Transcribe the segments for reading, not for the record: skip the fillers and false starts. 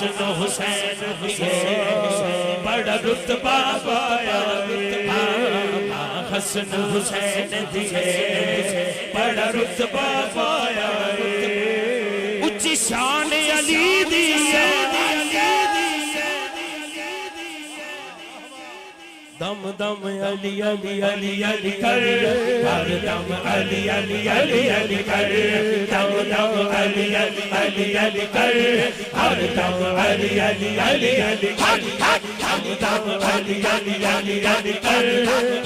हसन हुसैन दिए बड़ा रुतबा पाया हसन हुसैन दिए बड़ा रुतबा पाया उच्ची शान अली दी दम दम अली अली अली अली कर हर दम अली अली अली अली कर दम दम अली अली अली अली कर हर दम अली अली अली अली कर दम दम अली अली अली अली कर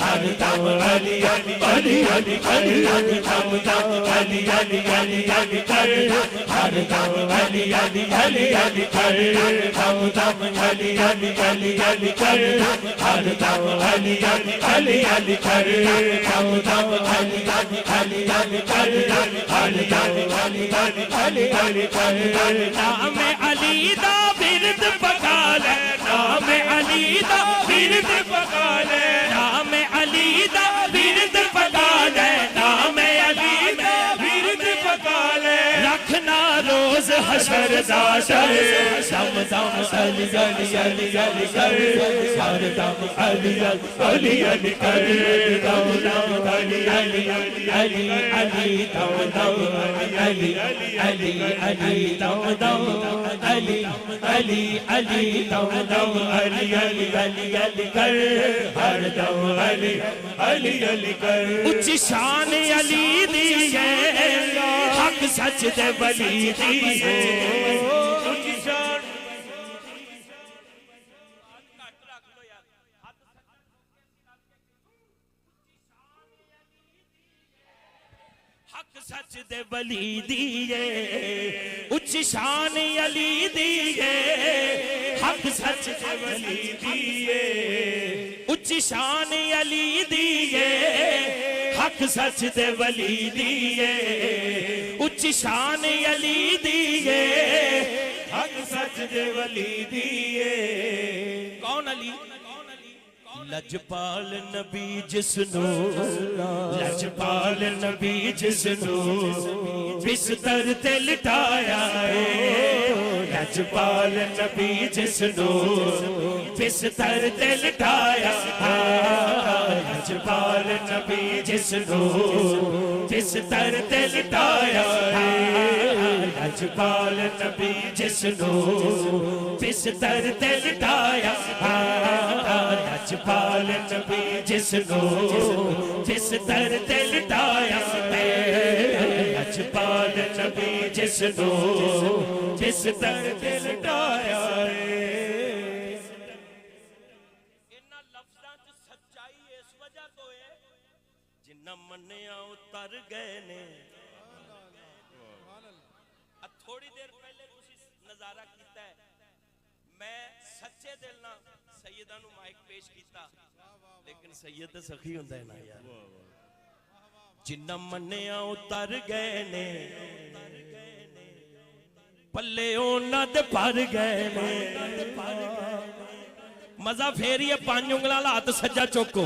हर दम अली अली अली अली कर दम दम अली अली अली अली कर हर दम अली अली अली अली कर दम दम अली अली अली अली कर हर दम अली अली अली अली कर दम दम अली अली अली अली कर अली अली अली अली अली अली कर नाम अली दा बिरद पका ले नाम अली दा बिरद पका ले नाम अली दा बिरद पका ले नाम अली दा बिरद पका ले रखना रोज हशर दा शर दम दम अली अली अली अली कर हर दम अली अली अली कर दम दम अली अली अली अली दम दम अली अली अली दम दम अली अली अली दम दम अली अली अली अली कर हर दम अली अली अली कर उच्ची शान अली दी है हक सच दे वली दी है उच्ची शान हक सच दे वली दिए उच्च शान अली दिए हक सच दे वली दिए उच्च शान अली दिए हक सच दे वली दिए उच्च शान अली दिए हक सच दे वली दिए कौन अली लजपाल नबी जिसनो लजपाल नबी जिसनो बिस्तर ते लिटाया है लजपाल नबी जिसनो बिस्तर ते लिटाया लजपाल नबी जिसनो बिस्तर ते लिटाया है लजपाल नबी जिसनो बिस्तर ते लिटाया लजपाल नबी जिसनो बिस्तर ते लिटाया लजपाल नबी जिसनो बिस्तर ते लिटाया इन्हां लफ्ज़ां च सच्चाई इस वजह तो है जिन्ना मन्निया उतर गए ने थोड़ी देर पहले तुसी नजारा कीता है मैं सच्चे दिल नाल सैयदा नू माइक पेश कीता लेकिन सैयद ते सखी हुंदा है ना यार जिन्ना मन्निया उतर गए ने पल्ले उन्हां दे भर गए ने मजा फेर ये पांच उंगलां हाथ सज्जा चुको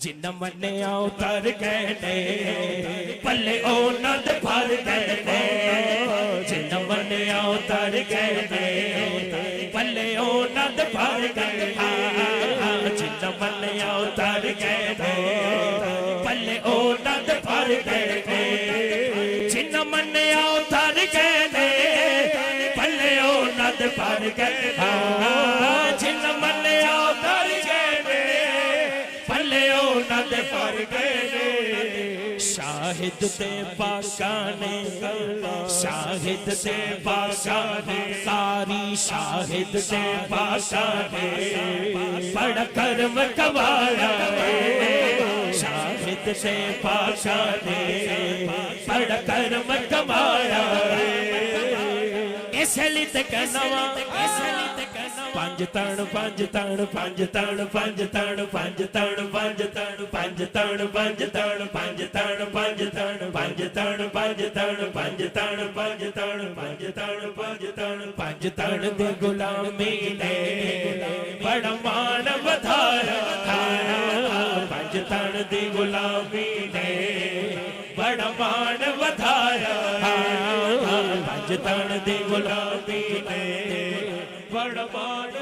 जिन्ना मन्निया उतर गए ने पल्ले उन्हां दे भर गए ने जिन्ना मन्निया उतर गए ने पल्ले उन्हां दे भर गए जिन्ना मन्निया उतर गए ने पल्ले उन्हां दे भर गए जिन्ना मन्निया उतर गए ने पल्ले उन्हां दे भर गए जिन्ना मन्निया उतर गए पल्ले उन्हां दे भर गए शाहिद ते पाका ने शाहिद ते पाका ने कारी शाहिद ते पाका ने बड़ा कर्म कमाया शाहिद ते पाका ने बड़ा कर्म कमाया इसलिए ते कहना पंज तण पंज तण पंज तण पंज तण पंज तण पंज तण पंज तण पंज तण पंज तण पंज तण पंज तण पंज तण पंज तण पंज तण पंज तण पंज तण पंज तण दे गुलामी ने बड़ा मान बधाया पंज तण दी गुलामी ने बड़ा मान बधाया पंज तण दी गुलामी ने ਧੜ ਮਾਰ